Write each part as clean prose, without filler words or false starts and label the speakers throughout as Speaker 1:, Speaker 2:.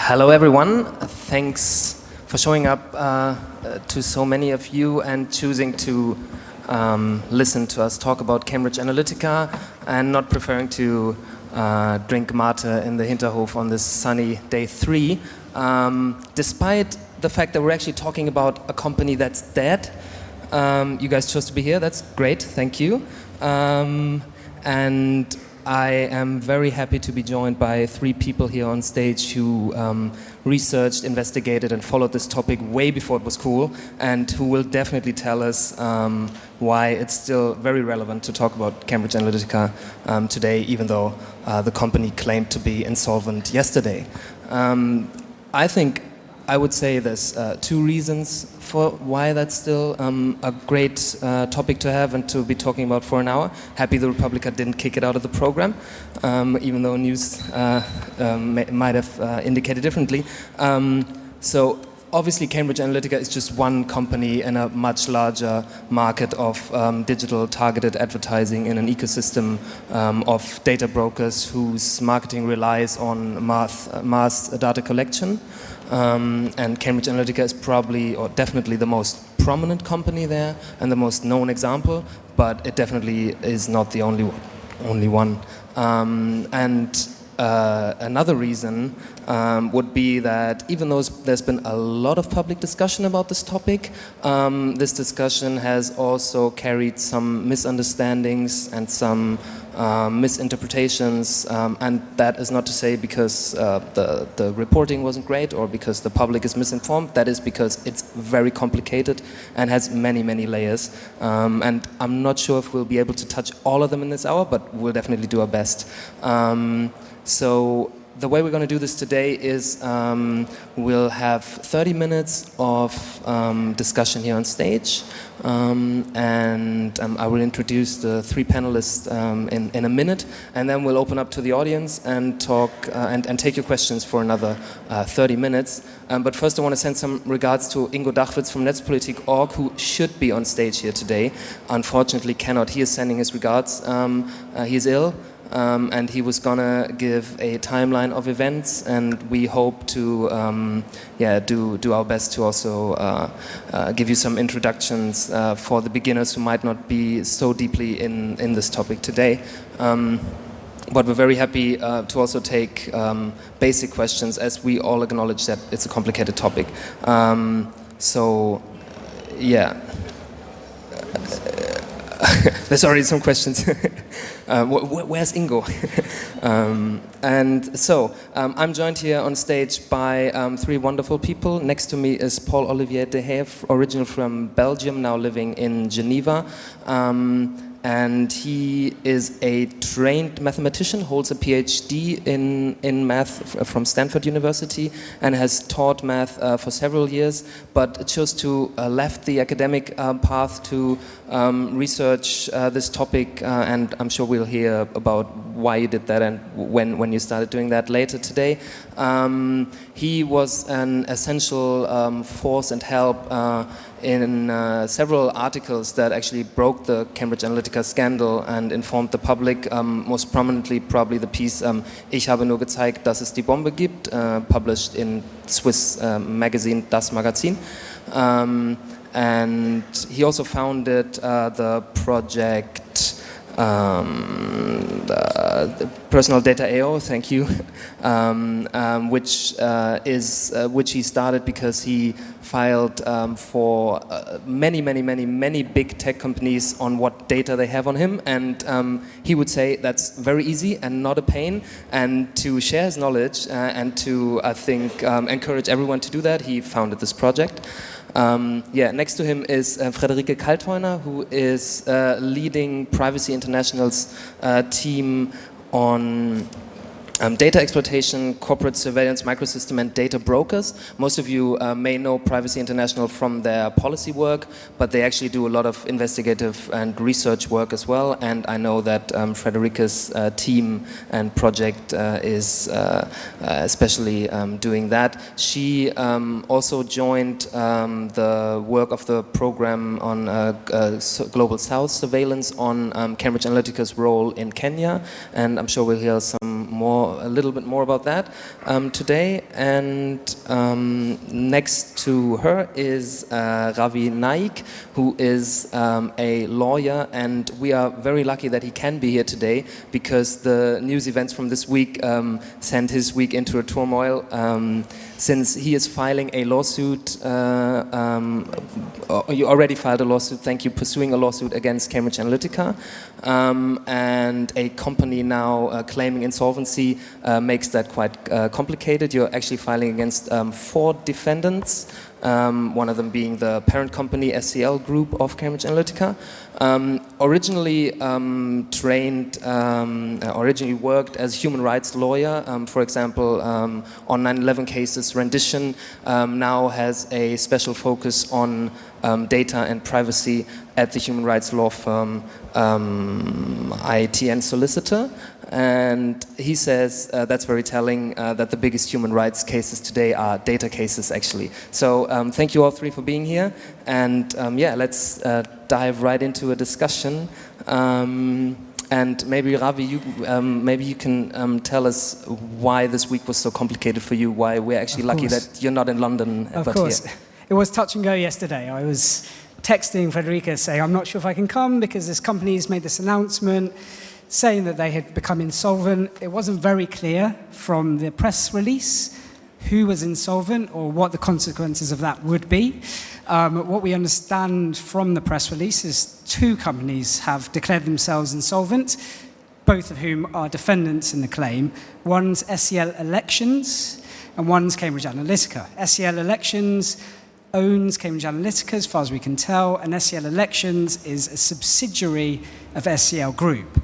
Speaker 1: Hello everyone, thanks for showing up to so many of you and choosing to listen to us talk about Cambridge Analytica and not preferring to drink mate in the Hinterhof on this sunny day 3, despite the fact that we're actually talking about a company that's dead. You guys chose to be here, that's great, thank you. And I am very happy to be joined by 3 people here on stage who researched, investigated and followed this topic way before it was cool, and who will definitely tell us why it's still very relevant to talk about Cambridge Analytica today, even though the company claimed to be insolvent yesterday. I would say there's 2 reasons for why that's still a great topic to have and to be talking about for an hour. Happy the Republica didn't kick it out of the program, even though news might have indicated differently. So obviously Cambridge Analytica is just one company in a much larger market of digital targeted advertising in an ecosystem of data brokers whose marketing relies on mass data collection. And Cambridge Analytica is probably or definitely the most prominent company there and the most known example, but it definitely is not the only one. Another reason would be that even though there's been a lot of public discussion about this topic, this discussion has also carried some misunderstandings and some misinterpretations, and that is not to say because the reporting wasn't great or because the public is misinformed. That is because it's very complicated and has many, many layers. And I'm not sure if we'll be able to touch all of them in this hour, but we'll definitely do our best. So the way we're going to do this today is we'll have 30 minutes of discussion here on stage, and I will introduce the 3 panelists in a minute, and then we'll open up to the audience and talk and take your questions for another 30 minutes. But first I want to send some regards to Ingo Dachwitz from Netzpolitik.org, who should be on stage here today. Unfortunately cannot. He is sending his regards. He's ill. And he was gonna give a timeline of events, and we hope to do our best to also give you some introductions for the beginners who might not be so deeply in this topic today. But we're very happy to also take basic questions, as we all acknowledge that it's a complicated topic. There's already some questions. Where's Ingo? I'm joined here on stage by 3 wonderful people. Next to me is Paul-Olivier Dehaye, originally from Belgium, now living in Geneva. And he is a trained mathematician, holds a PhD in math from Stanford University, and has taught math for several years, but chose to left the academic path to research this topic, and I'm sure we'll hear about why you did that and when you started doing that later today. He was an essential force and help in several articles that actually broke the Cambridge Analytica scandal and informed the public, most prominently probably the piece Ich habe nur gezeigt, dass es die Bombe gibt, published in Swiss magazine Das Magazin. And he also founded the project the Personal Data AO, thank you, which he started because he filed for many big tech companies on what data they have on him, and he would say that's very easy and not a pain, and to share his knowledge and to, I think, encourage everyone to do that, he founded this project. Next to him is Frederike Kaltheuner, who is leading Privacy International's team on data exploitation, corporate surveillance, microsystem and data brokers. Most of you may know Privacy International from their policy work, but they actually do a lot of investigative and research work as well, and I know that Frederike's team and project is especially doing that. She also joined the work of the program on Global South surveillance on Cambridge Analytica's role in Kenya, and I'm sure we'll hear some a little bit more about that today. And next to her is Ravi Naik, who is a lawyer, and we are very lucky that he can be here today because the news events from this week sent his week into a turmoil. Since he is filing a lawsuit, you already filed a lawsuit, thank you, pursuing a lawsuit against Cambridge Analytica, and a company now claiming insolvency makes that quite complicated. You're actually filing against 4 defendants, one of them being the parent company SCL Group of Cambridge Analytica. Originally originally worked as human rights lawyer, for example, on 9/11 cases, rendition, now has a special focus on data and privacy at the human rights law firm ITN Solicitor. And he says that's very telling that the biggest human rights cases today are data cases, actually. So thank you all 3 for being here. And yeah, let's dive right into a discussion. And maybe Ravi, maybe you can tell us why this week was so complicated for you. Why we're actually lucky that you're not in London,
Speaker 2: but
Speaker 1: here.
Speaker 2: It was touch and go yesterday. I was texting Frederike saying, I'm not sure if I can come because this company's made this announcement saying that they had become insolvent. It wasn't very clear from the press release who was insolvent or what the consequences of that would be. What we understand from the press release is 2 companies have declared themselves insolvent, both of whom are defendants in the claim. One's SCL Elections and one's Cambridge Analytica. SCL Elections owns Cambridge Analytica, as far as we can tell, and SCL Elections is a subsidiary of SCL Group.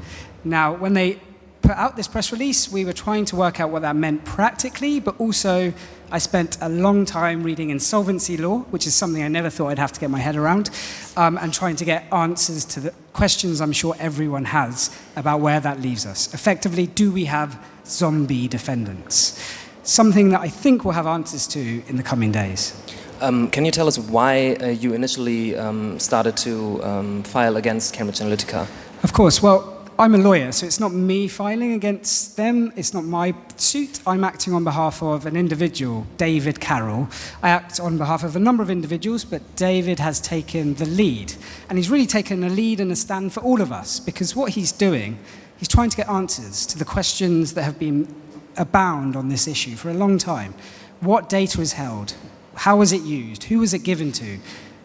Speaker 2: Now, when they put out this press release, we were trying to work out what that meant practically, but also I spent a long time reading insolvency law, which is something I never thought I'd have to get my head around, and trying to get answers to the questions I'm sure everyone has about where that leaves us. Effectively, do we have zombie defendants? Something that I think we'll have answers to in the coming days.
Speaker 1: Can you tell us why you initially started to file against Cambridge Analytica?
Speaker 2: Of course. Well, I'm a lawyer, so it's not me filing against them. It's not my suit. I'm acting on behalf of an individual, David Carroll. I act on behalf of a number of individuals, but David has taken the lead. And he's really taken a lead and a stand for all of us, because what he's doing, he's trying to get answers to the questions that have been abound on this issue for a long time. What data is held? How was it used? Who was it given to?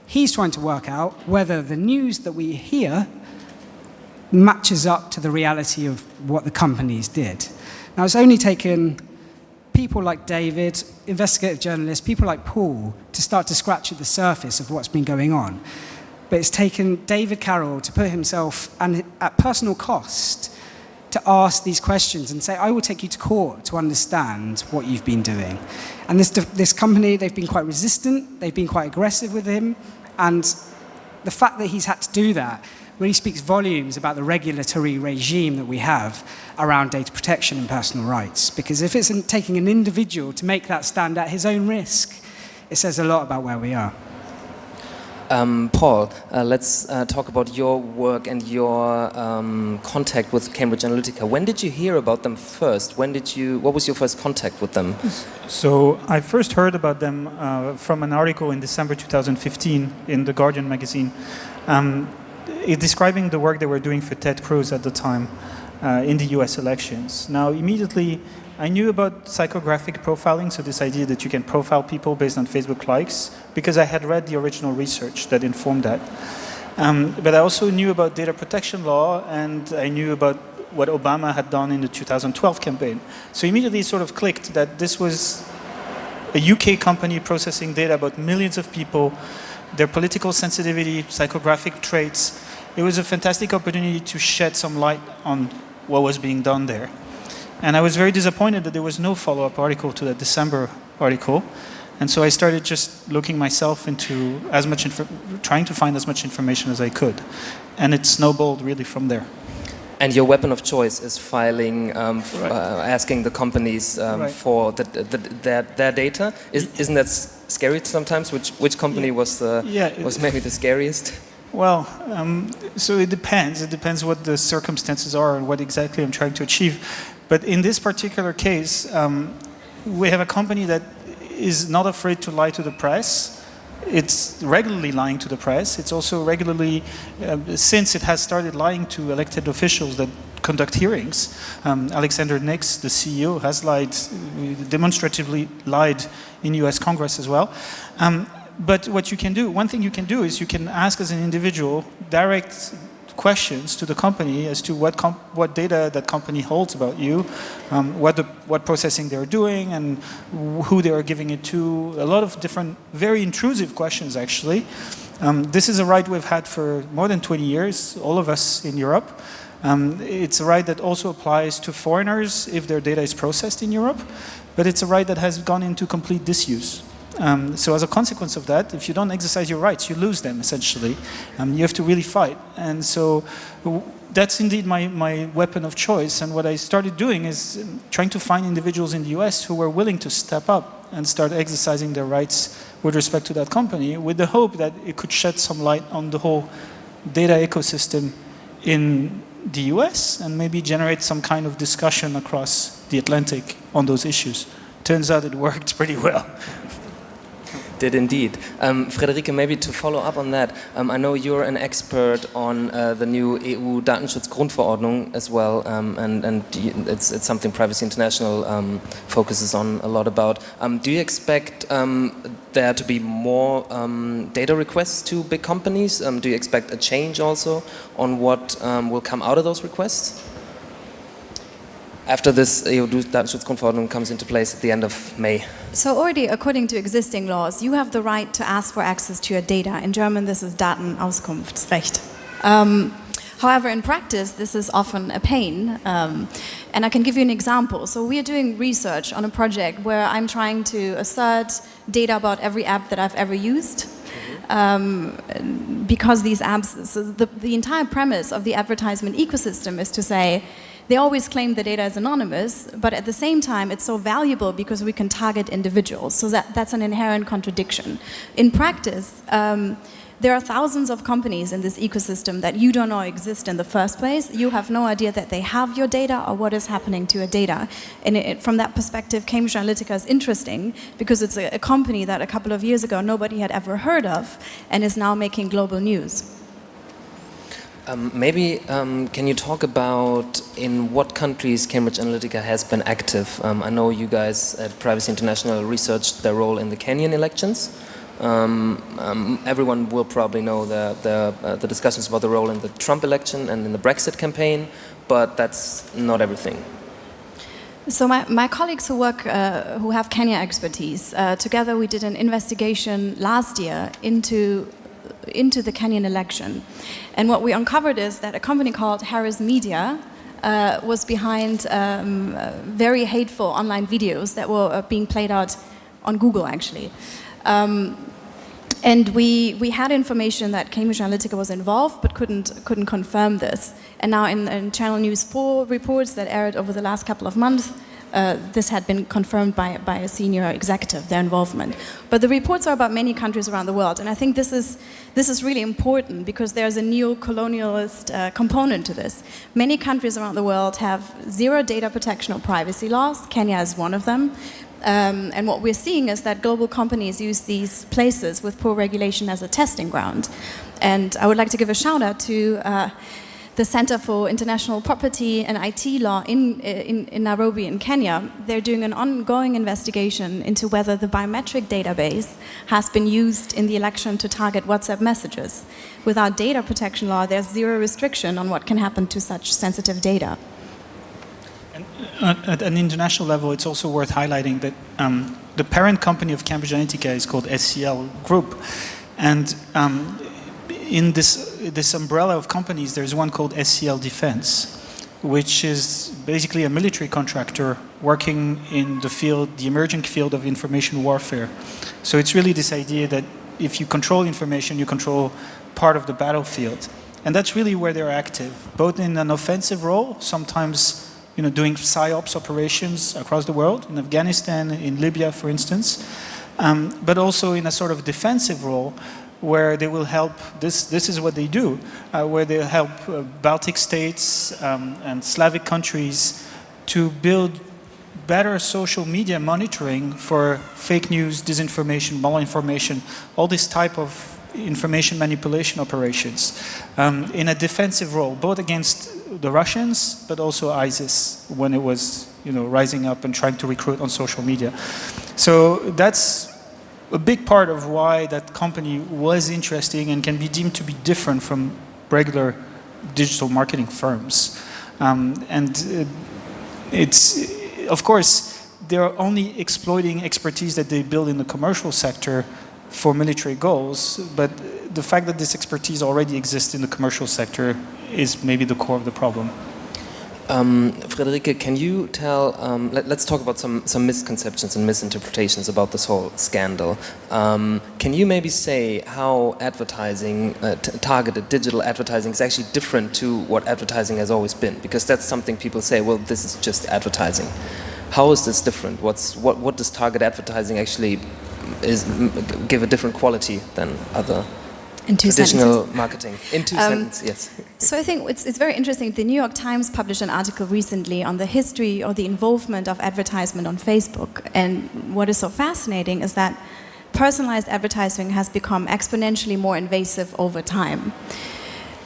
Speaker 2: He's trying to work out whether the news that we hear matches up to the reality of what the companies did. Now, it's only taken people like David, investigative journalists, people like Paul, to start to scratch at the surface of what's been going on. But it's taken David Carroll to put himself, and at personal cost, to ask these questions and say, I will take you to court to understand what you've been doing. And this company, they've been quite resistant, they've been quite aggressive with him, and the fact that he's had to do that really speaks volumes about the regulatory regime that we have around data protection and personal rights. Because if it's taking an individual to make that stand at his own risk, it says a lot about where we are.
Speaker 1: Paul, let's talk about your work and your contact with Cambridge Analytica. When did you hear about them first? What was your first contact with them?
Speaker 3: So I first heard about them from an article in December 2015 in The Guardian magazine, describing the work they were doing for Ted Cruz at the time in the US elections. Now, immediately, I knew about psychographic profiling, so this idea that you can profile people based on Facebook likes, because I had read the original research that informed that. But I also knew about data protection law, and I knew about what Obama had done in the 2012 campaign. So immediately it sort of clicked that this was a UK company processing data about millions of people, their political sensitivity, psychographic traits. It was a fantastic opportunity to shed some light on what was being done there. And I was very disappointed that there was no follow-up article to that December article. And so I started just looking myself into trying to find as much information as I could. And it snowballed really from there.
Speaker 1: And your weapon of choice is filing, asking the companies for their data. Isn't that scary sometimes? Which company was maybe the scariest?
Speaker 3: Well, so it depends. It depends what the circumstances are and what exactly I'm trying to achieve. But in this particular case, we have a company that is not afraid to lie to the press. It's regularly lying to the press. It's also regularly, since it has started lying to elected officials that conduct hearings. Alexander Nix, the CEO, has lied, demonstratively lied in US Congress as well. But what you can do, one thing you can do is you can ask as an individual direct questions to the company as to what data that company holds about you, what processing they're doing, and who they are giving it to. A lot of different, very intrusive questions, actually. This is a right we've had for more than 20 years, all of us in Europe. It's a right that also applies to foreigners if their data is processed in Europe, but it's a right that has gone into complete disuse. So as a consequence of that, if you don't exercise your rights, you lose them, essentially. You have to really fight. And so that's indeed my weapon of choice. And what I started doing is trying to find individuals in the US who were willing to step up and start exercising their rights with respect to that company, with the hope that it could shed some light on the whole data ecosystem in the US and maybe generate some kind of discussion across the Atlantic on those issues. Turns out it worked pretty well.
Speaker 1: Did indeed. Frederike, maybe to follow up on that, I know you're an expert on the new EU Datenschutzgrundverordnung as well, and it's something Privacy International focuses on a lot about. Do you expect there to be more data requests to big companies? Do you expect a change also on what will come out of those requests? After this EU Datenschutzgrundverordnung comes into place at the end of May.
Speaker 4: So already, according to existing laws, you have the right to ask for access to your data. In German, this is Datenauskunftsrecht. However, in practice, this is often a pain. And I can give you an example. So we are doing research on a project where I'm trying to assert data about every app that I've ever used. Because these apps, so the entire premise of the advertisement ecosystem is to say, they always claim the data is anonymous, but at the same time, it's so valuable because we can target individuals. So that's an inherent contradiction. In practice, there are thousands of companies in this ecosystem that you don't know exist in the first place. You have no idea that they have your data or what is happening to your data. And from that perspective, Cambridge Analytica is interesting because it's a company that a couple of years ago nobody had ever heard of and is now making global news.
Speaker 1: Maybe can you talk about in what countries Cambridge Analytica has been active? I know you guys at Privacy International researched their role in the Kenyan elections. Everyone will probably know the discussions about the role in the Trump election and in the Brexit campaign, but that's not everything.
Speaker 4: So my colleagues who have Kenya expertise, together we did an investigation last year into the Kenyan election. And what we uncovered is that a company called Harris Media was behind very hateful online videos that were being played out on Google, actually. And we had information that Cambridge Analytica was involved, but couldn't confirm this. And now in Channel News 4 reports that aired over the last couple of months, this had been confirmed by a senior executive, their involvement. But the reports are about many countries around the world, and I think this is really important because there's a neo-colonialist component to this. Many countries around the world have zero data protection or privacy laws. Kenya is one of them. And what we're seeing is that global companies use these places with poor regulation as a testing ground. And I would like to give a shout out to the Center for International Property and IT Law in Nairobi in Kenya. They're doing an ongoing investigation into whether the biometric database has been used in the election to target WhatsApp messages. Without data protection law, there's zero restriction on what can happen to such sensitive data.
Speaker 3: At an international level, it's also worth highlighting that the parent company of Cambridge Analytica is called SCL Group. And in this umbrella of companies, there's one called SCL Defense, which is basically a military contractor working in the emerging field of information warfare. So it's really this idea that if you control information, you control part of the battlefield. And that's really where they're active, both in an offensive role, sometimes doing PSYOPs operations across the world, in Afghanistan, in Libya, for instance, but also in a sort of defensive role where they will help, this is what they do, where they help Baltic states and Slavic countries to build better social media monitoring for fake news, disinformation, malinformation, all this type of information manipulation operations in a defensive role, both against the Russians, but also ISIS when it was, rising up and trying to recruit on social media. So that's a big part of why that company was interesting and can be deemed to be different from regular digital marketing firms. It's, of course, they're only exploiting expertise that they build in the commercial sector for military goals, but the fact that this expertise already exists in the commercial sector is maybe the core of the problem.
Speaker 1: Frederike, can you tell, let's talk about some misconceptions and misinterpretations about this whole scandal. Can you maybe say how advertising, targeted digital advertising is actually different to what advertising has always been? Because that's something people say, well, this is just advertising. How is this different? What does target advertising actually give a different quality than other traditional marketing? In two sentences, yes.
Speaker 4: So I think it's very interesting. The New York Times published an article recently on the history or the involvement of advertisement on Facebook. And what is so fascinating is that personalized advertising has become exponentially more invasive over time.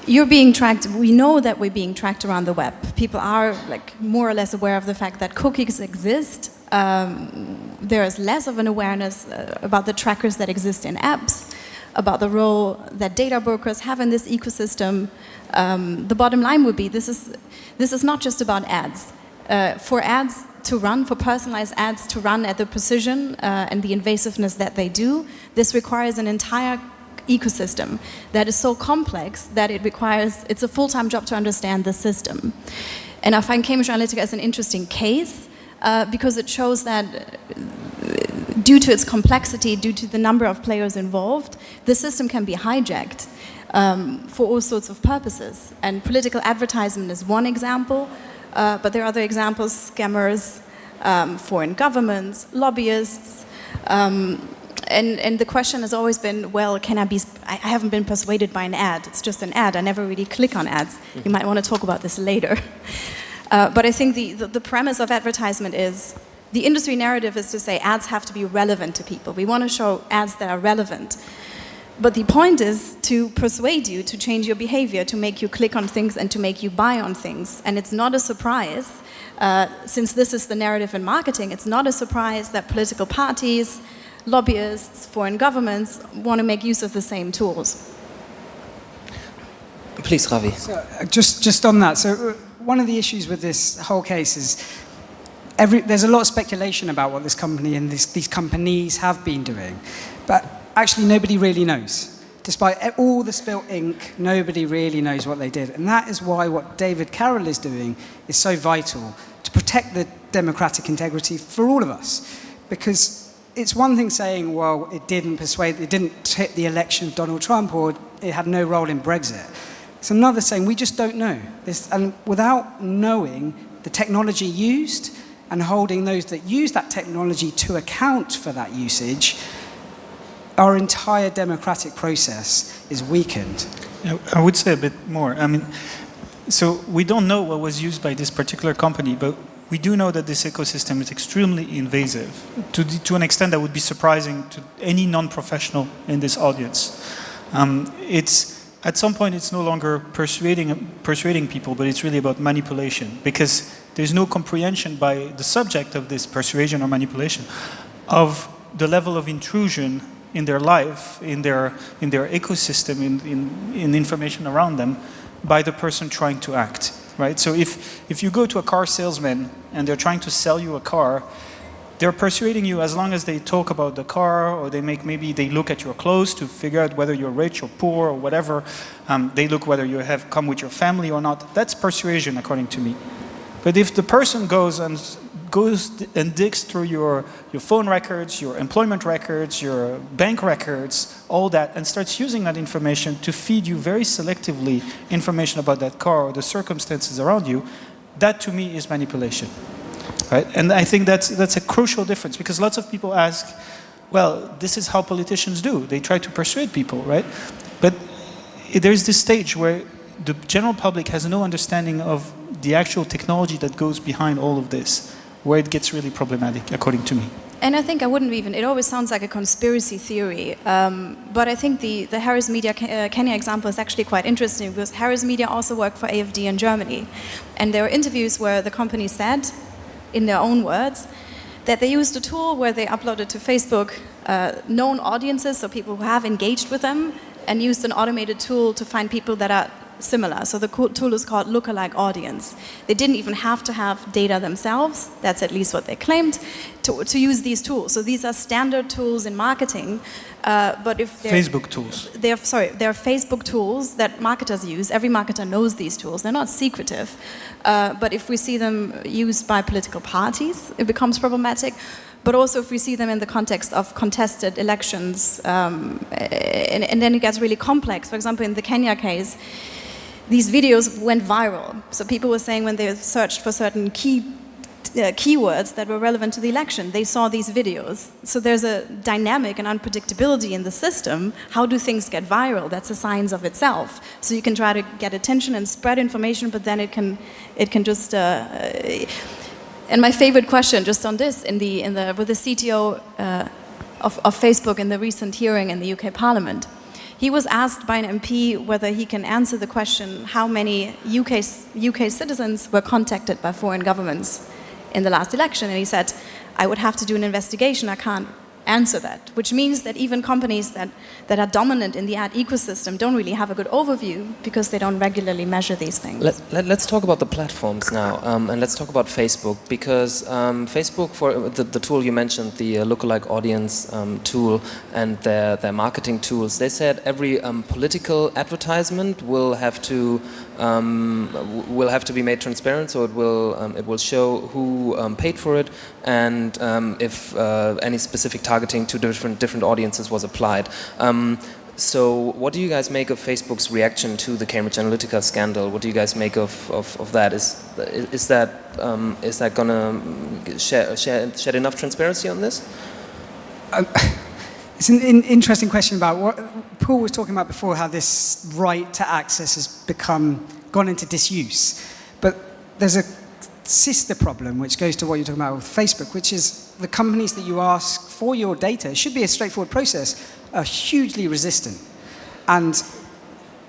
Speaker 4: You're being tracked, we know that we're being tracked around the web. People are more or less aware of the fact that cookies exist. There is less of an awareness about the trackers that exist in apps, about the role that data brokers have in this ecosystem. The bottom line would be this is not just about ads. For ads to run, for personalized ads to run at the precision and the invasiveness that they do, this requires an entire ecosystem that is so complex that it's a full-time job to understand the system. And I find Cambridge Analytica as an interesting case because it shows that due to its complexity, due to the number of players involved, the system can be hijacked for all sorts of purposes. And political advertisement is one example, but there are other examples: scammers, foreign governments, lobbyists. And the question has always been, well, I haven't been persuaded by an ad. It's just an ad. I never really click on ads. You might want to talk about this later. But I think the premise of advertisement is, the industry narrative is to say ads have to be relevant to people. We want to show ads that are relevant. But the point is to persuade you to change your behavior, to make you click on things and to make you buy on things. And it's not a surprise, since this is the narrative in marketing, it's not a surprise that political parties, lobbyists, foreign governments want to make use of the same tools.
Speaker 1: Please, Ravi.
Speaker 2: So, just on that, so one of the issues with this whole case is there's a lot of speculation about what this company and these companies have been doing, but actually nobody really knows. Despite all the spilt ink, nobody really knows what they did. And that is why what David Carroll is doing is so vital, to protect the democratic integrity for all of us. Because it's one thing saying, well, it didn't hit the election of Donald Trump, or it had no role in Brexit. It's another saying, we just don't know. And without knowing the technology used and holding those that use that technology to account for that usage, our entire democratic process is weakened.
Speaker 3: I would say a bit more. So we don't know what was used by this particular company, but we do know that this ecosystem is extremely invasive to an extent that would be surprising to any non-professional in this audience. At some point, it's no longer persuading people, but it's really about manipulation, because there's no comprehension by the subject of this persuasion or manipulation of the level of intrusion in their life, in their ecosystem, in information around them, by the person trying to act. Right? So if you go to a car salesman and they're trying to sell you a car, they're persuading you as long as they talk about the car, or maybe they look at your clothes to figure out whether you're rich or poor or whatever. They look whether you have come with your family or not. That's persuasion, according to me. But if the person goes and digs through your phone records, your employment records, your bank records, all that, and starts using that information to feed you very selectively information about that car or the circumstances around you, that to me is manipulation. Right? And I think that's a crucial difference, because lots of people ask, well, this is how politicians do. They try to persuade people, right? But there's this stage where the general public has no understanding of the actual technology that goes behind all of this, where it gets really problematic, according to me.
Speaker 4: And I think I wouldn't even, it always sounds like a conspiracy theory, but I think the Harris Media Kenya example is actually quite interesting, because Harris Media also worked for AfD in Germany. And there were interviews where the company said, in their own words, that they used a tool where they uploaded to Facebook known audiences, so people who have engaged with them, and used an automated tool to find people that are similar. So the tool is called lookalike audience. They didn't even have to have data themselves, that's at least what they claimed, to use these tools. So these are standard tools in marketing, but if they're...
Speaker 3: Facebook tools.
Speaker 4: They're Facebook tools that marketers use. Every marketer knows these tools. They're not secretive. But if we see them used by political parties, it becomes problematic. But also if we see them in the context of contested elections, and then it gets really complex. For example, in the Kenya case, these videos went viral. So people were saying when they searched for certain keywords that were relevant to the election, they saw these videos. So there's a dynamic and unpredictability in the system. How do things get viral? That's a science of itself. So you can try to get attention and spread information, but then it can just... And my favorite question, just on this, with the CTO of Facebook in the recent hearing in the UK Parliament, he was asked by an MP whether he can answer the question how many UK citizens were contacted by foreign governments in the last election, and he said, I would have to do an investigation, I can't answer that, which means that even companies that are dominant in the ad ecosystem don't really have a good overview because they don't regularly measure these things.
Speaker 1: Let's talk about the platforms now, and let's talk about Facebook, because Facebook, for the tool you mentioned, the lookalike audience tool and their marketing tools, they said every political advertisement will have to be made transparent, so it will show who paid for it, and if any specific targeting to different audiences was applied. So what do you guys make of Facebook's reaction to the Cambridge Analytica scandal? What do you guys make of that? Is that going to shed enough transparency on this?
Speaker 2: It's an interesting question about what Paul was talking about before, how this right to access has gone into disuse. But there's a sister problem which goes to what you're talking about with Facebook, which is the companies that you ask for your data, it should be a straightforward process, are hugely resistant. And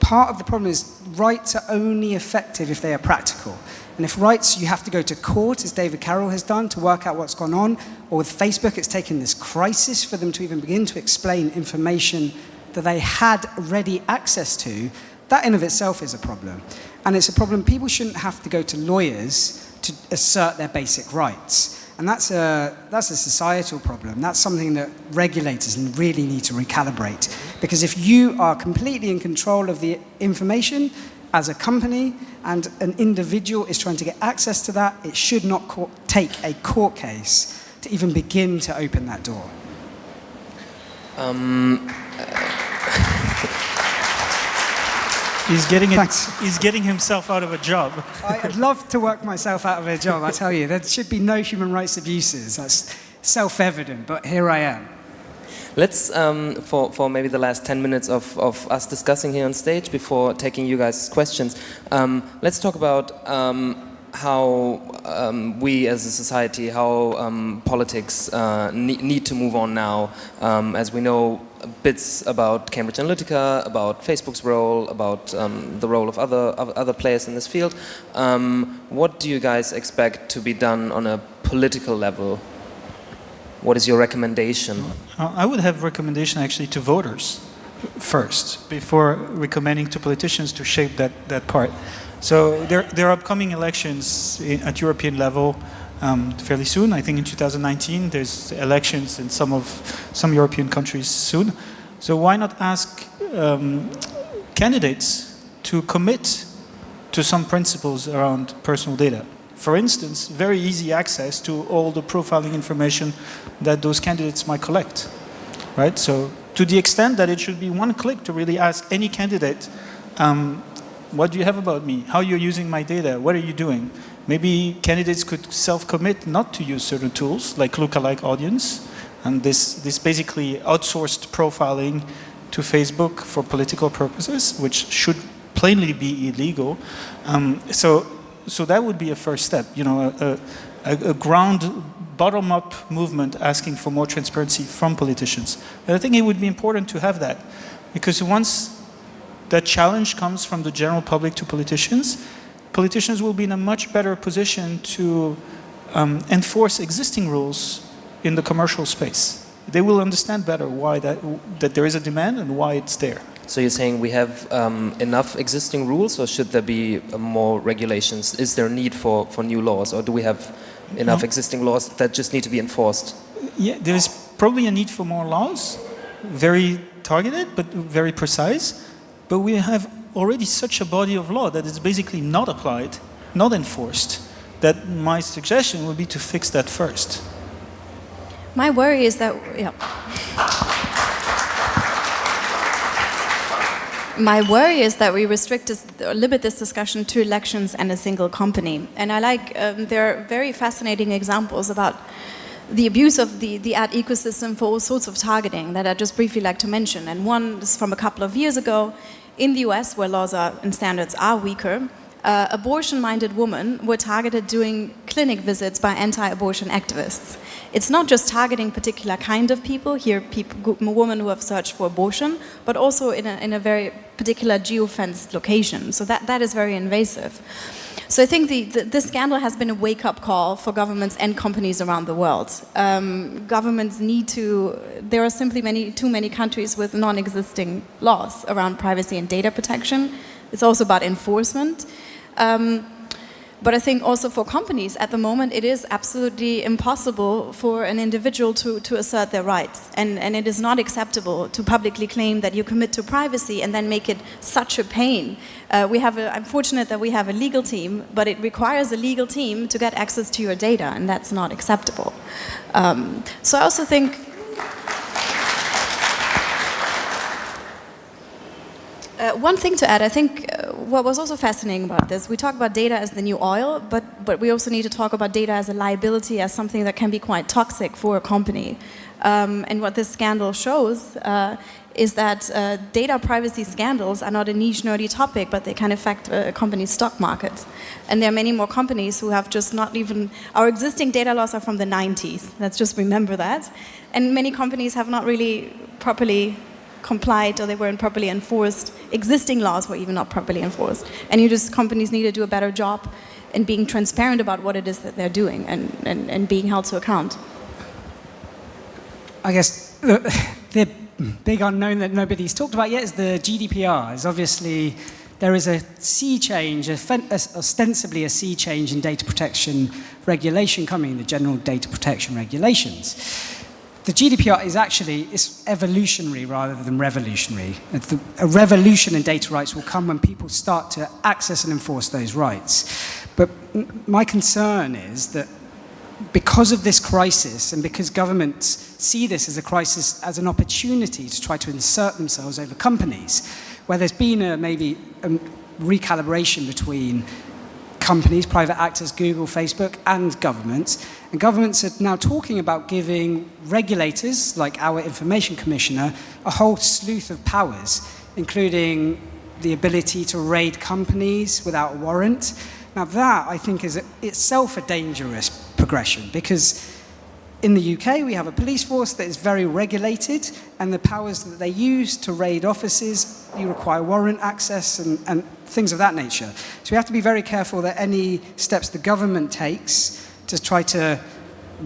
Speaker 2: part of the problem is rights are only effective if they are practical. And if rights, you have to go to court, as David Carroll has done, to work out what's gone on, or with Facebook, it's taken this crisis for them to even begin to explain information that they had ready access to, that in of itself is a problem. And it's a problem people shouldn't have to go to lawyers to assert their basic rights. And that's a societal problem. That's something that regulators really need to recalibrate. Because if you are completely in control of the information as a company and an individual is trying to get access to that, it should not take a court case to even begin to open that door.
Speaker 3: He's getting himself out of a job.
Speaker 2: I'd love to work myself out of a job, I tell you. There should be no human rights abuses. That's self-evident, but here I am.
Speaker 1: Let's, for maybe the last 10 minutes of us discussing here on stage before taking you guys' questions, let's talk about how we as a society, how politics need to move on now, as we know bits about Cambridge Analytica, about Facebook's role, about the role of other players in this field. What do you guys expect to be done on a political level? What is your recommendation?
Speaker 3: I would have recommendation actually to voters first, before recommending to politicians to shape that part. So there are upcoming elections at European level fairly soon. I think in 2019 there's elections in some European countries soon. So why not ask candidates to commit to some principles around personal data? For instance, very easy access to all the profiling information that those candidates might collect, right? So to the extent that it should be one click to really ask any candidate, what do you have about me? How you're using my data? What are you doing? Maybe candidates could self-commit not to use certain tools like lookalike audience, and this basically outsourced profiling to Facebook for political purposes, which should plainly be illegal. So so that would be a first step, a bottom-up movement asking for more transparency from politicians. And I think it would be important to have that, because once that challenge comes from the general public to politicians, politicians will be in a much better position to enforce existing rules in the commercial space. They will understand better why that there is a demand and why it's there.
Speaker 1: So you're saying we have enough existing rules, or should there be more regulations? Is there a need for new laws, or do we have enough existing laws that just need to be enforced?
Speaker 3: Yeah, there's probably a need for more laws, very targeted but very precise. But we have already such a body of law that is basically not applied, not enforced, that my suggestion would be to fix that first.
Speaker 4: My worry is that, my worry is that we limit this discussion to elections and a single company. And I there are very fascinating examples about the abuse of the ad ecosystem for all sorts of targeting that I'd just briefly like to mention. And one is from a couple of years ago in the US, where laws and standards are weaker. Abortion-minded women were targeted doing clinic visits by anti-abortion activists. It's not just targeting particular kind of people, women who have searched for abortion, but also in a very particular geo-fenced location. So that is very invasive. So I think this scandal has been a wake-up call for governments and companies around the world. Governments there are simply too many countries with non-existing laws around privacy and data protection. It's also about enforcement. But I think also for companies at the moment, it is absolutely impossible for an individual to assert their rights. And it is not acceptable to publicly claim that you commit to privacy and then make it such a pain. I'm fortunate that we have a legal team, but it requires a legal team to get access to your data, and that's not acceptable. So I also think one thing to add, I think what was also fascinating about this, we talk about data as the new oil, but we also need to talk about data as a liability, as something that can be quite toxic for a company. And what this scandal shows is that data privacy scandals are not a niche, nerdy topic, but they can affect a company's stock market. And there are many more companies who have just not even... Our existing data laws are from the 90s. Let's just remember that. And many companies have not really properly complied, or they weren't properly enforced. Existing laws were even not properly enforced. And companies need to do a better job in being transparent about what it is that they're doing and being held to account.
Speaker 2: I guess the big unknown that nobody's talked about yet is the GDPR. Is obviously there is a sea change, ostensibly a sea change in data protection regulation coming, the General Data Protection Regulations. The GDPR is evolutionary rather than revolutionary. A revolution in data rights will come when people start to access and enforce those rights. But my concern is that because of this crisis, and because governments see this as a crisis, as an opportunity to try to insert themselves over companies, where there's been maybe a recalibration between companies, private actors, Google, Facebook, and governments. And governments are now talking about giving regulators, like our Information Commissioner, a whole sleuth of powers, including the ability to raid companies without a warrant. Now that, I think, is itself a dangerous progression, because in the UK we have a police force that is very regulated, and the powers that they use to raid offices, you require warrant access and things of that nature. So we have to be very careful that any steps the government takes to try to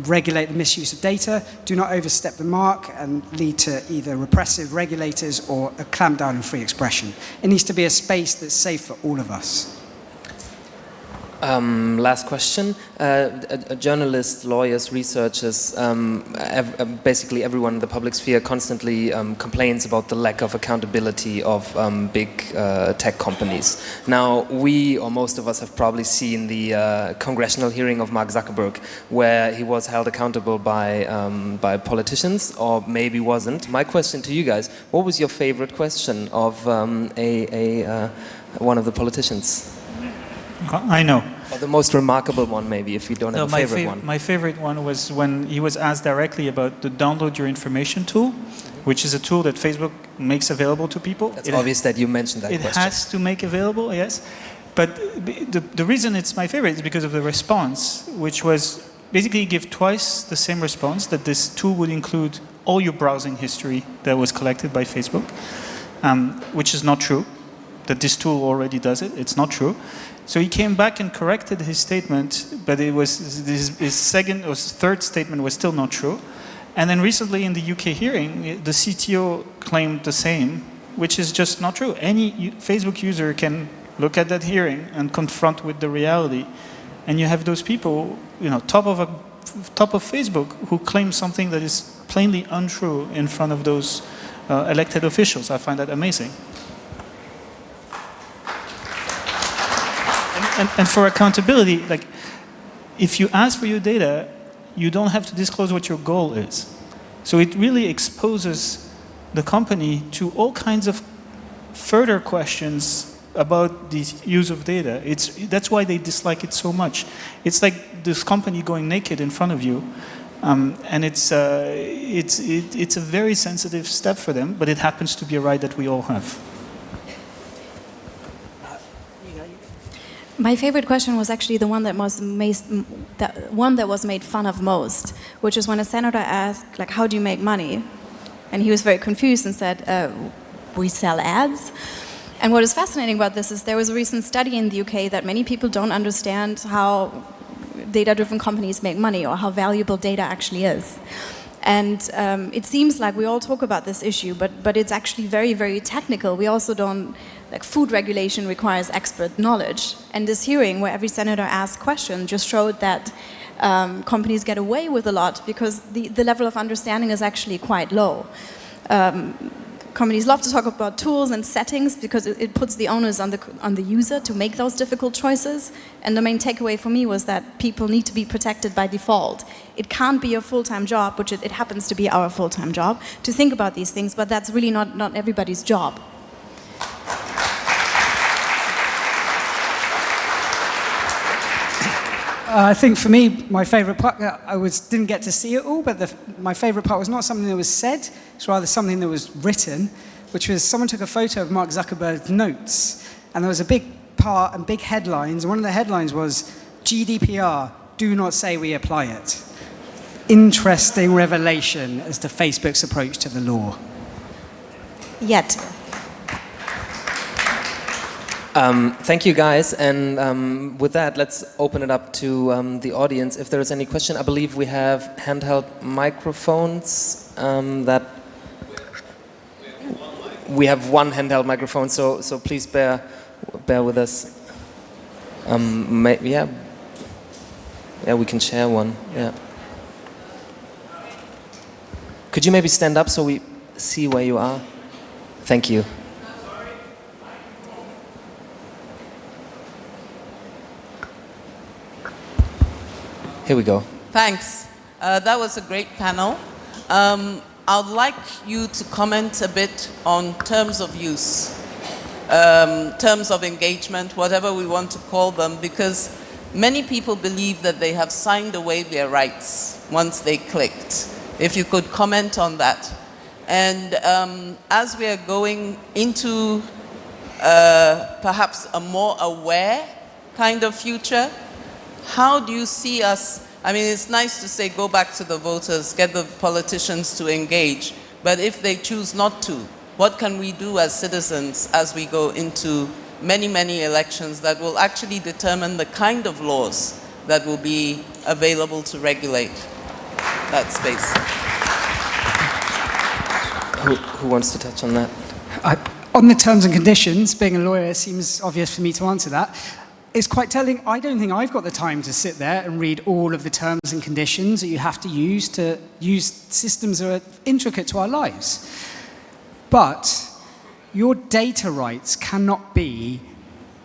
Speaker 2: regulate the misuse of data do not overstep the mark and lead to either repressive regulators or a clampdown on free expression. It needs to be a space that's safe for all of us.
Speaker 1: Last question. Journalists, lawyers, researchers, basically everyone in the public sphere constantly complains about the lack of accountability of big tech companies. Now, we, or most of us, have probably seen the congressional hearing of Mark Zuckerberg, where he was held accountable by politicians, or maybe wasn't. My question to you guys, what was your favorite question of one of the politicians?
Speaker 3: I know.
Speaker 1: Or the most remarkable one, maybe, if you don't have a favorite one.
Speaker 3: My favorite one was when he was asked directly about the download your information tool, which is a tool that Facebook makes available to people.
Speaker 1: It's obvious that you mentioned that question.
Speaker 3: It has to make available, yes. But the reason it's my favorite is because of the response, which was basically give twice the same response, that this tool would include all your browsing history that was collected by Facebook, which is not true, that this tool already does it. It's not true. So he came back and corrected his statement, but it was his second or third statement was still not true. And then recently in the UK hearing, the CTO claimed the same, which is just not true. Any Facebook user can look at that hearing and confront with the reality. And you have those people, top of Facebook, who claim something that is plainly untrue in front of those elected officials. I find that amazing. And for accountability, like, if you ask for your data, you don't have to disclose what your goal is. So it really exposes the company to all kinds of further questions about the use of data. That's why they dislike it so much. It's like this company going naked in front of you, and it's a very sensitive step for them, but it happens to be a right that we all have.
Speaker 4: My favorite question was actually the one that was made fun of most, which is when a senator asked, like, how do you make money? And he was very confused and said, we sell ads. And what is fascinating about this is there was a recent study in the UK that many people don't understand how data-driven companies make money or how valuable data actually is. And it seems like we all talk about this issue, but it's actually very, very technical. We also don't, like, food regulation requires expert knowledge. And this hearing where every senator asked questions just showed that companies get away with a lot because the level of understanding is actually quite low. Companies love to talk about tools and settings because it puts the onus on the user to make those difficult choices. And the main takeaway for me was that people need to be protected by default. It can't be a full-time job, which it happens to be our full-time job, to think about these things, but that's really not everybody's job.
Speaker 2: I think for me, my favourite part, didn't get to see it all, but my favourite part was not something that was said, it's rather something that was written, which was someone took a photo of Mark Zuckerberg's notes, and there was a big part and big headlines. One of the headlines was, GDPR, do not say we apply it. Interesting revelation as to Facebook's approach to the law.
Speaker 4: Yet.
Speaker 1: Thank you, guys, and with that, let's open it up to the audience. If there is any question, I believe we have handheld microphones. We have one handheld microphone, so please bear with us. Yeah, we can share one. Yeah. Could you maybe stand up so we see where you are? Thank you. Here we go.
Speaker 5: Thanks. That was a great panel. I'd like you to comment a bit on terms of use, terms of engagement, whatever we want to call them, because many people believe that they have signed away their rights once they clicked. If you could comment on that. And as we are going into perhaps a more aware kind of future, how do you see us? I mean, it's nice to say go back to the voters, get the politicians to engage, but if they choose not to, what can we do as citizens as we go into many, many elections that will actually determine the kind of laws that will be available to regulate that space?
Speaker 1: Who wants to touch on that?
Speaker 2: On the terms and conditions, being a lawyer, it seems obvious for me to answer that. It's quite telling. I don't think I've got the time to sit there and read all of the terms and conditions that you have to use systems that are intricate to our lives. But your data rights cannot be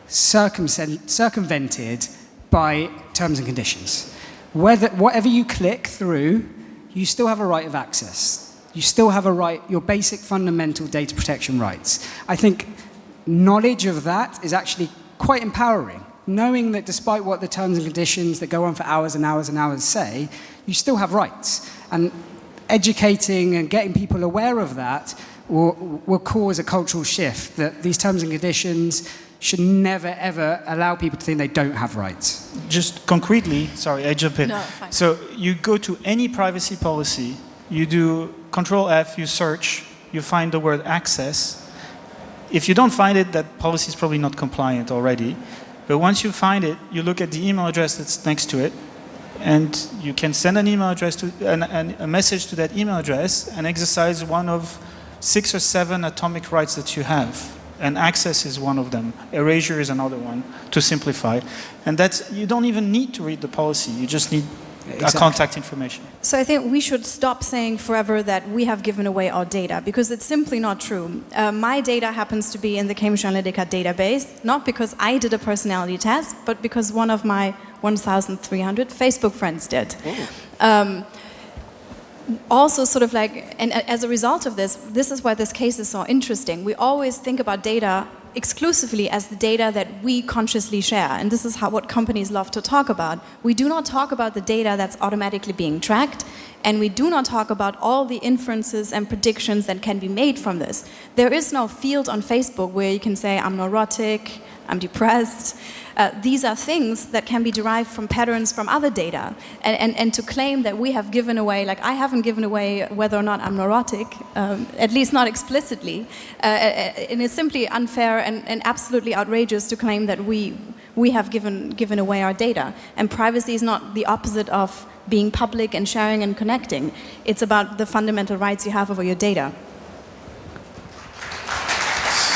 Speaker 2: circumvented by terms and conditions. Whatever you click through, you still have a right of access. You still have a right, your basic fundamental data protection rights. I think knowledge of that is actually quite empowering. Knowing that despite what the terms and conditions that go on for hours and hours and hours say, you still have rights. And educating and getting people aware of that will cause a cultural shift, that these terms and conditions should never, ever allow people to think they don't have rights.
Speaker 3: Just concretely, sorry, I jump in.
Speaker 4: No, fine.
Speaker 3: So you go to any privacy policy, you do Control F, you search, you find the word access. If you don't find it, that policy is probably not compliant already. But once you find it, you look at the email address that's next to it, and you can send an email address to a message to that email address and exercise one of 6 or 7 atomic rights that you have. And access is one of them. Erasure is another one, to simplify. And that's, you don't even need to read the policy. You just need contact information.
Speaker 4: So I think we should stop saying forever that we have given away our data, because it's simply not true. My data happens to be in the Cambridge Analytica database, not because I did a personality test, but because one of my 1,300 Facebook friends did. Also, sort of like, and as a result of this, this is why this case is so interesting. We always think about data exclusively as the data that we consciously share, and this is what companies love to talk about. We do not talk about the data that's automatically being tracked, and we do not talk about all the inferences and predictions that can be made from this. There is no field on Facebook where you can say, I'm neurotic, I'm depressed. These are things that can be derived from patterns from other data. And to claim that we have given away, like I haven't given away whether or not I'm neurotic, at least not explicitly, and it's simply unfair and absolutely outrageous to claim that we have given away our data. And privacy is not the opposite of being public and sharing and connecting. It's about the fundamental rights you have over your data.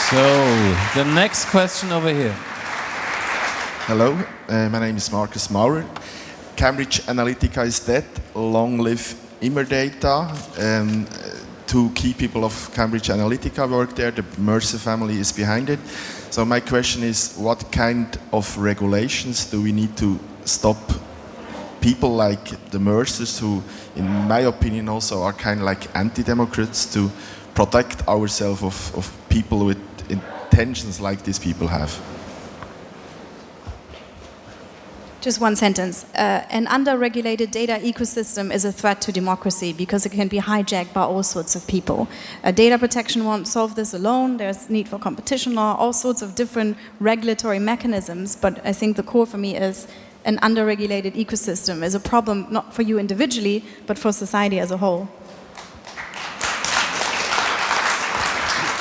Speaker 6: So, the next question over here.
Speaker 7: Hello, my name is Marcus Maurer. Cambridge Analytica is dead. Long live Immerdata. 2 key people of Cambridge Analytica work there. The Mercer family is behind it. So my question is, what kind of regulations do we need to stop people like the Mercers, who, in my opinion, also are kind of like anti-democrats, to protect ourselves of people with intentions like these people have?
Speaker 4: Just one sentence. An under-regulated data ecosystem is a threat to democracy because it can be hijacked by all sorts of people. Data protection won't solve this alone. There's need for competition law, all sorts of different regulatory mechanisms. But I think the core for me is an under-regulated ecosystem is a problem not for you individually, but for society as a whole.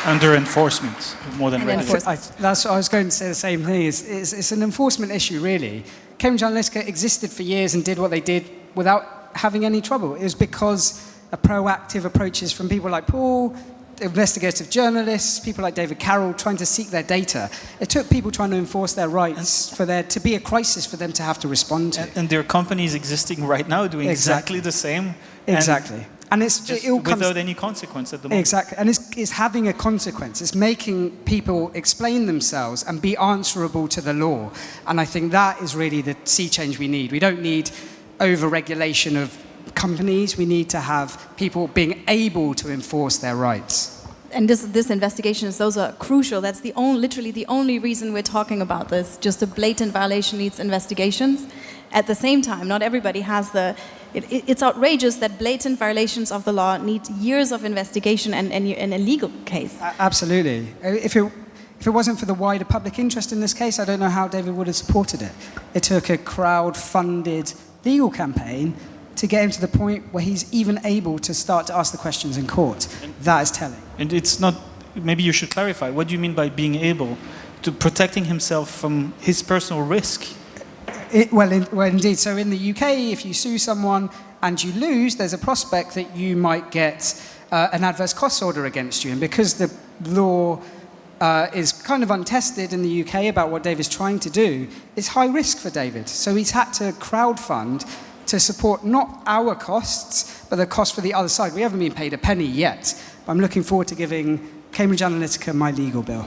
Speaker 3: Under enforcement, more than regulation.
Speaker 2: That's what I was going to say. The same thing. It's an enforcement issue, really. Cambridge Analytica existed for years and did what they did without having any trouble. It was because of proactive approaches from people like Paul, investigative journalists, people like David Carroll, trying to seek their data. It took people trying to enforce their rights for there to be a crisis for them to have to respond to.
Speaker 3: And there are companies existing right now doing exactly the same.
Speaker 2: Exactly. And it all comes
Speaker 3: without any consequence at the moment.
Speaker 2: Exactly, and it's having a consequence. It's making people explain themselves and be answerable to the law. And I think that is really the sea change we need. We don't need over-regulation of companies. We need to have people being able to enforce their rights.
Speaker 4: And this investigation, those are crucial. That's literally the only reason we're talking about this. Just a blatant violation needs investigations. At the same time, not everybody has it's outrageous that blatant violations of the law need years of investigation and a legal case.
Speaker 2: Absolutely. If it wasn't for the wider public interest in this case, I don't know how David would have supported it. It took a crowd-funded legal campaign to get him to the point where he's even able to start to ask the questions in court. That is telling.
Speaker 3: And it's not, maybe you should clarify, what do you mean by being able to protecting himself from his personal risk?
Speaker 2: Well, indeed. So in the UK, if you sue someone and you lose, there's a prospect that you might get an adverse costs order against you. And because the law is kind of untested in the UK about what David's trying to do, it's high risk for David. So he's had to crowdfund to support not our costs, but the cost for the other side. We haven't been paid a penny yet. But I'm looking forward to giving Cambridge Analytica my legal bill.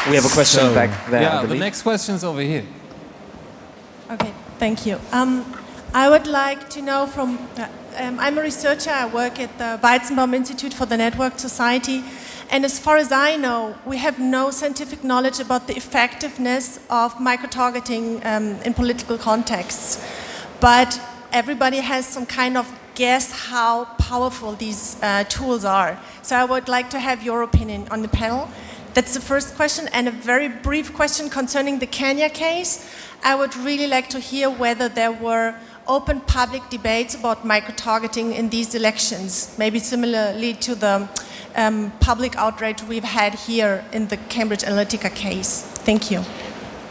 Speaker 1: We have a question back there.
Speaker 6: Yeah, the next question is over here.
Speaker 8: Okay, thank you. I would like to know from, I'm a researcher, I work at the Weizenbaum Institute for the Network Society, and as far as I know, we have no scientific knowledge about the effectiveness of micro-targeting in political contexts. But everybody has some kind of guess how powerful these tools are. So I would like to have your opinion on the panel. That's the first question. And a very brief question concerning the Kenya case. I would really like to hear whether there were open public debates about micro-targeting in these elections, maybe similarly to the public outrage we've had here in the Cambridge Analytica case. Thank you.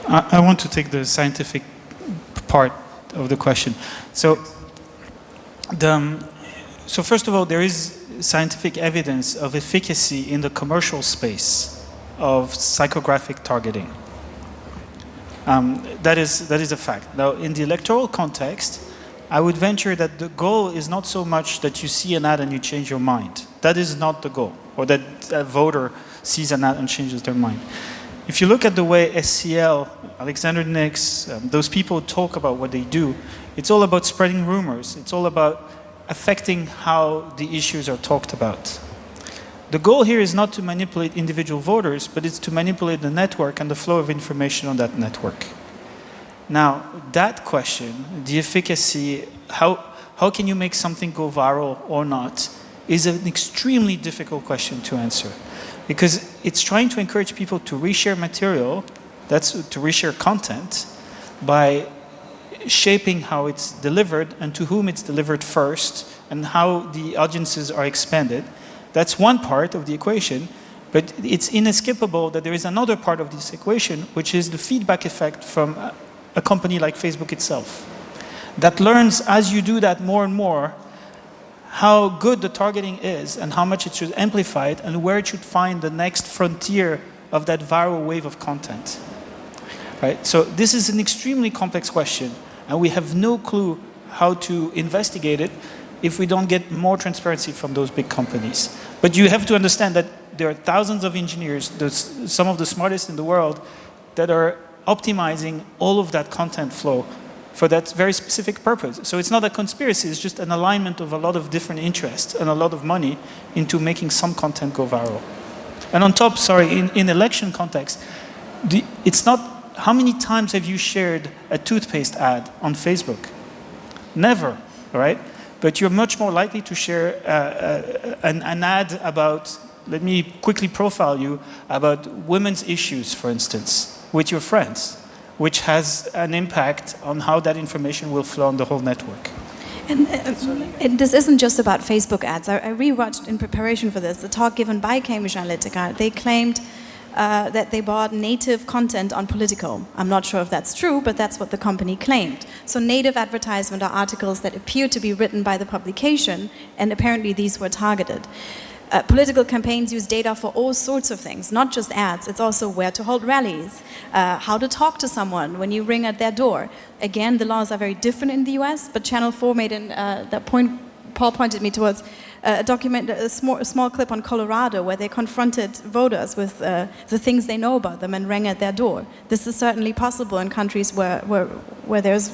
Speaker 3: I want to take the scientific part of the question. So first of all, there is scientific evidence of efficacy in the commercial space of psychographic targeting. That is a fact. Now, in the electoral context, I would venture that the goal is not so much that you see an ad and you change your mind. That is not the goal, or that a voter sees an ad and changes their mind. If you look at the way SCL, Alexander Nix, those people talk about what they do, it's all about spreading rumors. It's all about affecting how the issues are talked about. The goal here is not to manipulate individual voters, but it's to manipulate the network and the flow of information on that network. Now, that question, the efficacy, how can you make something go viral or not, is an extremely difficult question to answer. Because it's trying to encourage people to reshare material, that's to reshare content, by shaping how it's delivered and to whom it's delivered first, and how the audiences are expanded. That's one part of the equation, but it's inescapable that there is another part of this equation, which is the feedback effect from a company like Facebook itself. That learns, as you do that more and more, how good the targeting is and how much it should amplify it and where it should find the next frontier of that viral wave of content. Right? So this is an extremely complex question, and we have no clue how to investigate it if we don't get more transparency from those big companies. But you have to understand that there are thousands of engineers, some of the smartest in the world, that are optimizing all of that content flow for that very specific purpose. So it's not a conspiracy, it's just an alignment of a lot of different interests and a lot of money into making some content go viral. And on top, in election context, it's not, how many times have you shared a toothpaste ad on Facebook? Never, right? But you're much more likely to share an ad about, let me quickly profile you, about women's issues, for instance, with your friends, which has an impact on how that information will flow on the whole network.
Speaker 4: And this isn't just about Facebook ads. I rewatched in preparation for this the talk given by Cambridge Analytica. They claimed that they bought native content on Politico. I'm not sure if that's true, but that's what the company claimed. So native advertisement are articles that appear to be written by the publication, and apparently these were targeted. Political campaigns use data for all sorts of things, not just ads. It's also where to hold rallies, how to talk to someone when you ring at their door. Again, the laws are very different in the US, but Channel 4 made that point, Paul pointed me towards, a small clip on Colorado where they confronted voters with the things they know about them and rang at their door. This is certainly possible in countries where there's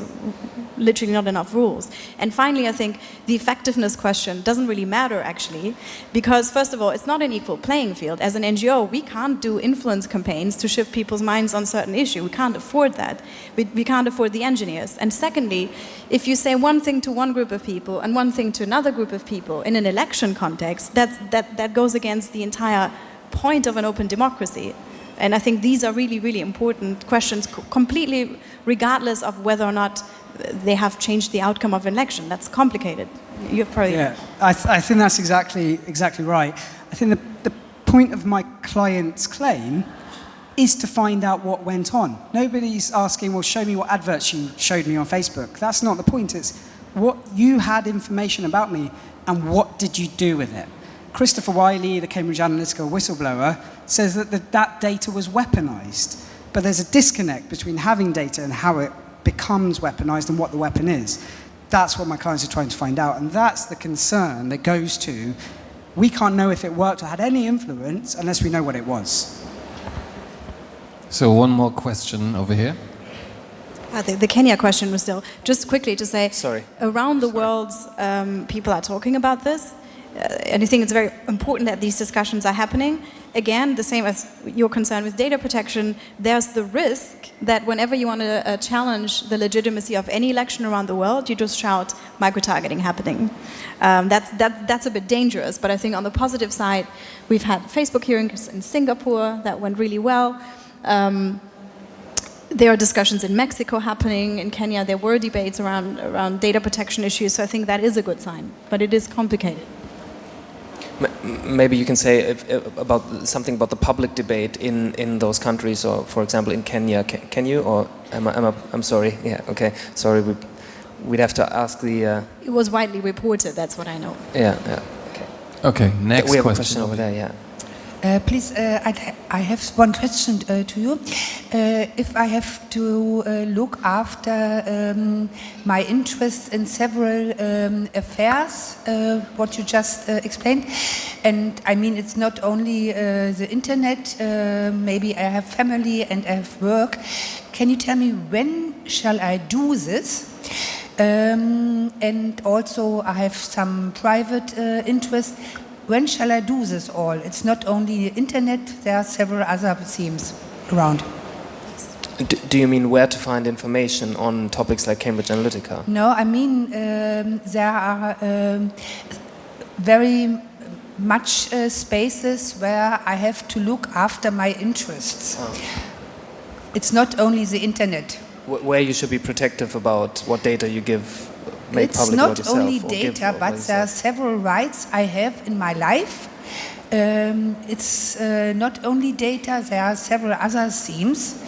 Speaker 4: literally not enough rules. And finally, I think the effectiveness question doesn't really matter, actually, because, first of all, it's not an equal playing field. As an NGO, we can't do influence campaigns to shift people's minds on certain issues. We can't afford that. We can't afford the engineers. And secondly, if you say one thing to one group of people and one thing to another group of people in an election context, that goes against the entire point of an open democracy. And I think these are really, really important questions, completely regardless of whether or not they have changed the outcome of an election. That's complicated. You're probably...
Speaker 2: Yeah, I think that's exactly right. I think the point of my client's claim is to find out what went on. Nobody's asking, well, show me what adverts you showed me on Facebook. That's not the point. It's what you had information about me and what did you do with it. Christopher Wiley, the Cambridge Analytical whistleblower, says that that data was weaponized. But there's a disconnect between having data and how it becomes weaponized and what the weapon is. That's what my clients are trying to find out. And that's the concern that goes to, we can't know if it worked or had any influence unless we know what it was.
Speaker 6: So one more question over here.
Speaker 4: The Kenya question was still, just quickly to say, around the world, people are talking about this. And I think it's very important that these discussions are happening. again, the same as your concern with data protection, there's the risk that whenever you want to challenge the legitimacy of any election around the world, you just shout micro-targeting happening. That's a bit dangerous, but I think on the positive side, we've had Facebook hearings in Singapore that went really well. There are discussions in Mexico happening. In Kenya, there were debates around data protection issues, so I think that is a good sign, but it is complicated.
Speaker 1: Maybe you can say about something about the public debate in those countries, or for example in Kenya. Can you, or I'm sorry. Yeah, okay. Sorry, we'd have to ask the.
Speaker 4: It was widely reported. That's what I know.
Speaker 1: Yeah. Okay.
Speaker 6: Okay. Next
Speaker 1: we have
Speaker 6: question
Speaker 1: a question over there. Yeah.
Speaker 9: Please, I have one question to you. If I have to look after my interest in several affairs, what you just explained, and I mean it's not only the internet, maybe I have family and I have work. Can you tell me when shall I do this? And also I have some private interest. When shall I do this all? It's not only the internet, there are several other themes around.
Speaker 1: Do you mean where to find information on topics like Cambridge Analytica?
Speaker 9: No, I mean there are very much spaces where I have to look after my interests. Oh. It's not only the internet.
Speaker 1: Where you should be protective about what data you give.
Speaker 9: It's not only data, but there are several rights I have in my life. It's not only data, there are several other themes.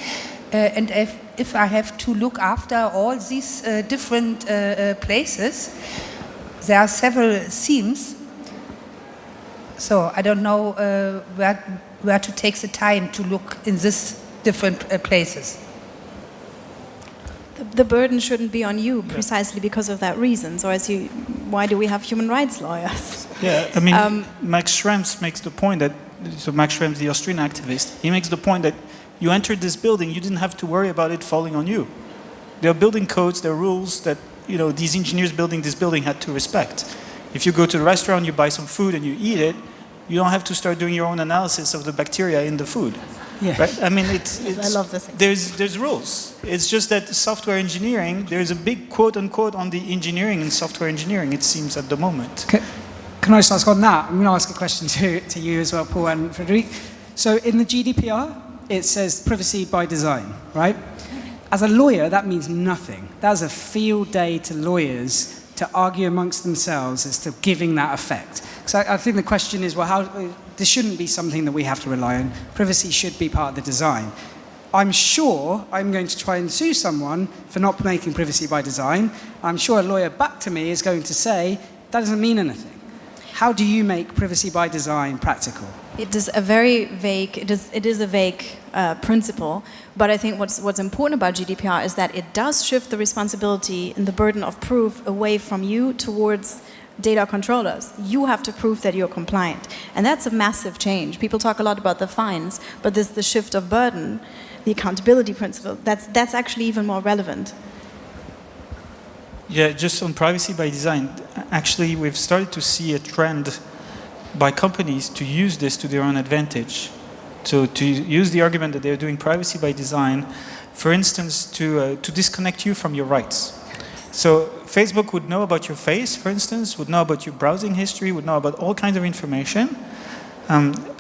Speaker 9: And if I have to look after all these different places, there are several themes. So I don't know where to take the time to look in these different places.
Speaker 4: The burden shouldn't be on you precisely because of that reason. So why do we have human rights lawyers?
Speaker 3: Yeah, I mean, Max Schrems makes the point that, so Max Schrems, the Austrian activist, he makes the point that you entered this building, you didn't have to worry about it falling on you. There are building codes, there are rules that, these engineers building this building had to respect. If you go to the restaurant, you buy some food and you eat it, you don't have to start doing your own analysis of the bacteria in the food.
Speaker 2: Yeah.
Speaker 3: Right? I mean, it's
Speaker 4: I love this.
Speaker 3: There's rules. It's just that software engineering, there's a big quote unquote on the engineering and software engineering, it seems, at the moment.
Speaker 2: Can I just ask on that? I'm going to ask a question to you as well, Paul and Frederike. So in the GDPR, it says privacy by design, right? As a lawyer, that means nothing. That's a field day to lawyers to argue amongst themselves as to giving that effect. So I think the question is, well, this shouldn't be something that we have to rely on. Privacy should be part of the design. I'm sure I'm going to try and sue someone for not making privacy by design. I'm sure a lawyer back to me is going to say, that doesn't mean anything. How do you make privacy by design practical?
Speaker 4: It is a very vague, it is a vague principle, but I think what's important about GDPR is that it does shift the responsibility and the burden of proof away from you towards data controllers. You have to prove that you're compliant. And that's a massive change. People talk a lot about the fines, but this the shift of burden, the accountability principle, that's actually even more relevant.
Speaker 3: Yeah, just on privacy by design, actually we've started to see a trend by companies to use this to their own advantage. So to use the argument that they're doing privacy by design, for instance, to disconnect you from your rights. So Facebook would know about your face, for instance, would know about your browsing history, would know about all kinds of information.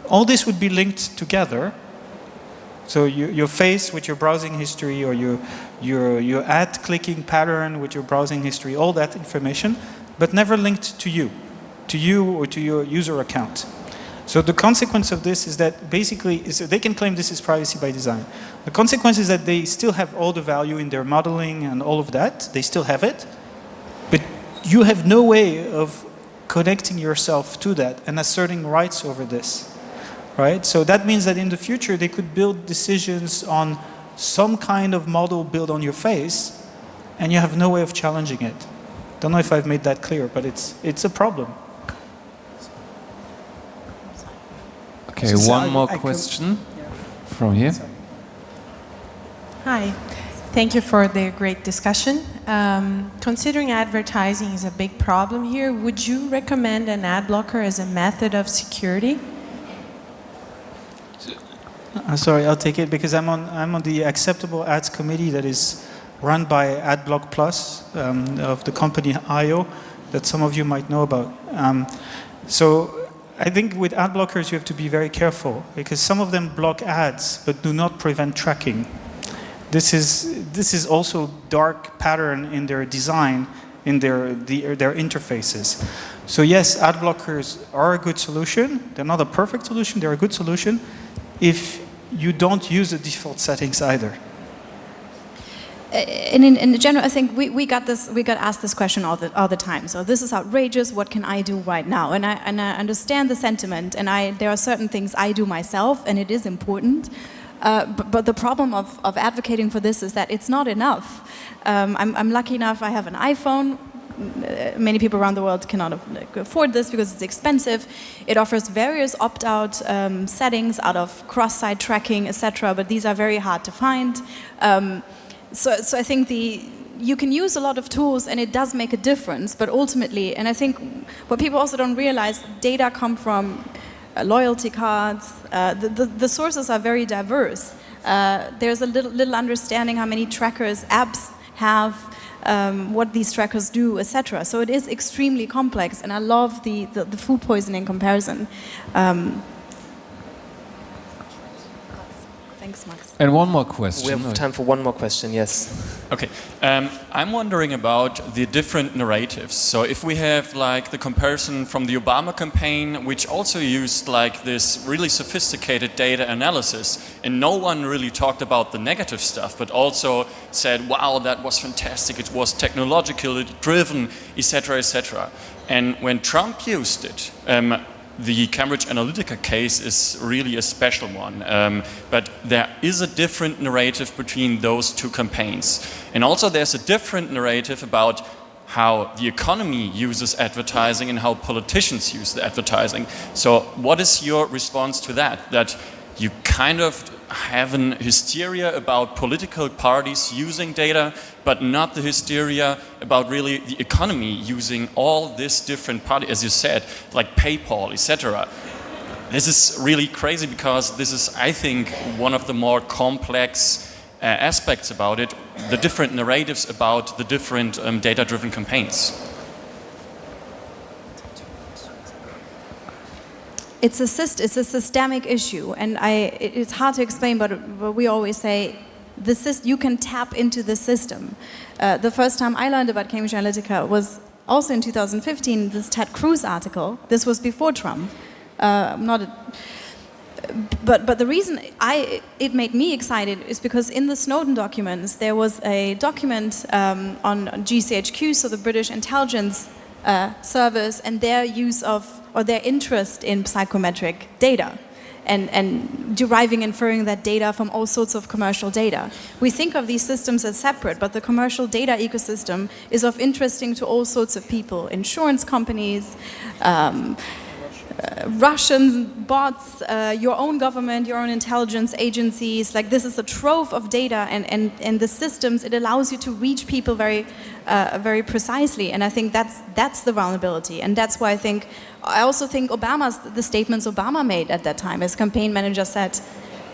Speaker 3: All this would be linked together. So your face with your browsing history, or your ad clicking pattern with your browsing history, all that information, but never linked to you or to your user account. So the consequence of this is that basically they can claim this is privacy by design. The consequence is that they still have all the value in their modeling and all of that. They still have it. But you have no way of connecting yourself to that and asserting rights over this. Right? So that means that in the future they could build decisions on some kind of model built on your face, and you have no way of challenging it. Don't know if I've made that clear, but it's a problem.
Speaker 6: Okay, one more question from here.
Speaker 10: Hi, thank you for the great discussion. Considering advertising is a big problem here, would you recommend an ad blocker as a method of security?
Speaker 3: Sorry, I'll take it because I'm on the acceptable ads committee that is run by AdBlock Plus of the company IO that some of you might know about. So I think with ad blockers you have to be very careful because some of them block ads but do not prevent tracking. This is also dark pattern in their design, in their interfaces. So yes, ad blockers are a good solution. They're not a perfect solution, they're a good solution if you don't use the default settings either.
Speaker 4: In general, I think we got asked this question all the time. So this is outrageous. What can I do right now? And I understand the sentiment. And there are certain things I do myself, and it is important. But the problem of advocating for this is that it's not enough. I'm lucky enough. I have an iPhone. Many people around the world cannot afford this because it's expensive. It offers various opt-out settings out of cross-site tracking, etc. But these are very hard to find. So I think you can use a lot of tools and it does make a difference, but ultimately, and I think what people also don't realize, data come from loyalty cards. The sources are very diverse. There's a little understanding how many trackers apps have, what these trackers do, etc. So it is extremely complex, and I love the food poisoning comparison. Thanks, Max.
Speaker 6: And one more question.
Speaker 1: We have time for one more question, yes.
Speaker 11: Okay. I'm wondering about the different narratives. So if we have like the comparison from the Obama campaign, which also used like this really sophisticated data analysis, and no one really talked about the negative stuff, but also said, wow, that was fantastic, it was technologically driven, etc., etc. And when Trump used it, the Cambridge Analytica case is really a special one, but there is a different narrative between those two campaigns. And also there's a different narrative about how the economy uses advertising and how politicians use the advertising. So what is your response to that? That you kind of have an hysteria about political parties using data, but not the hysteria about really the economy using all this different parties, as you said, like PayPal, etc. This is really crazy because this is, I think, one of the more complex aspects about it, the different narratives about the different data-driven campaigns.
Speaker 4: It's a systemic issue, and it's hard to explain, but we always say you can tap into the system. The first time I learned about Cambridge Analytica was also in 2015, this Ted Cruz article. This was before Trump. But the reason it made me excited is because in the Snowden documents, there was a document on GCHQ, so the British intelligence service, and their use of, or their interest in psychometric data and inferring that data from all sorts of commercial data. We think of these systems as separate, but the commercial data ecosystem is of interesting to all sorts of people, insurance companies, Russian bots, your own government, your own intelligence agencies. Like, this is a trove of data, and the systems, it allows you to reach people very precisely, and I think that's the vulnerability, and that's why I also think the statements Obama made at that time, his campaign manager said,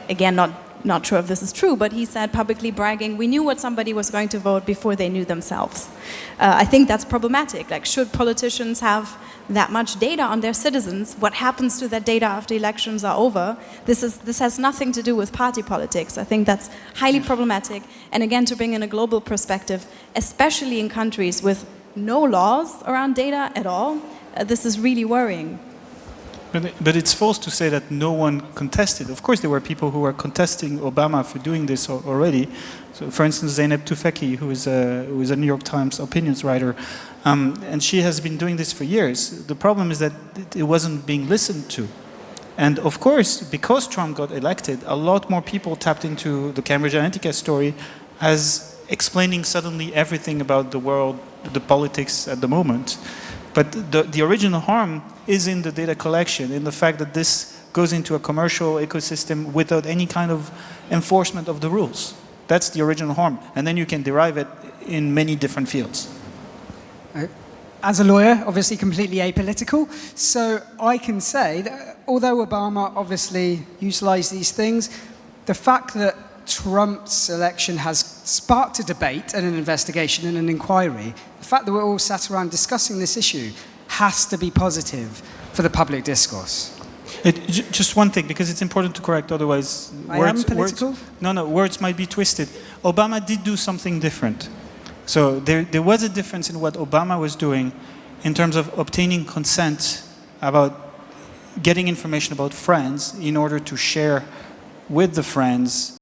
Speaker 4: again, not sure if this is true, but he said publicly bragging, we knew what somebody was going to vote before they knew themselves. I think that's problematic. Like, should politicians have that much data on their citizens? What happens to that data after elections are over? This has nothing to do with party politics. I think that's highly problematic. And again, to bring in a global perspective, especially in countries with no laws around data at all, this is really worrying.
Speaker 3: But it's false to say that no one contested. Of course, there were people who were contesting Obama for doing this already. So, for instance, Zeynep Tufekci, who is a New York Times opinions writer, and she has been doing this for years. The problem is that it wasn't being listened to. And of course, because Trump got elected, a lot more people tapped into the Cambridge Analytica story as explaining suddenly everything about the world, the politics at the moment. But the original harm is in the data collection, in the fact that this goes into a commercial ecosystem without any kind of enforcement of the rules. That's the original harm. And then you can derive it in many different fields.
Speaker 2: as a lawyer, obviously completely apolitical, so I can say that although Obama obviously utilized these things, the fact that Trump's election has sparked a debate and an investigation and an inquiry, the fact that we're all sat around discussing this issue has to be positive for the public discourse.
Speaker 3: Just one thing, because it's important to correct, otherwise words might be twisted. Obama did do something different. So there was a difference in what Obama was doing in terms of obtaining consent about getting information about friends in order to share with the friends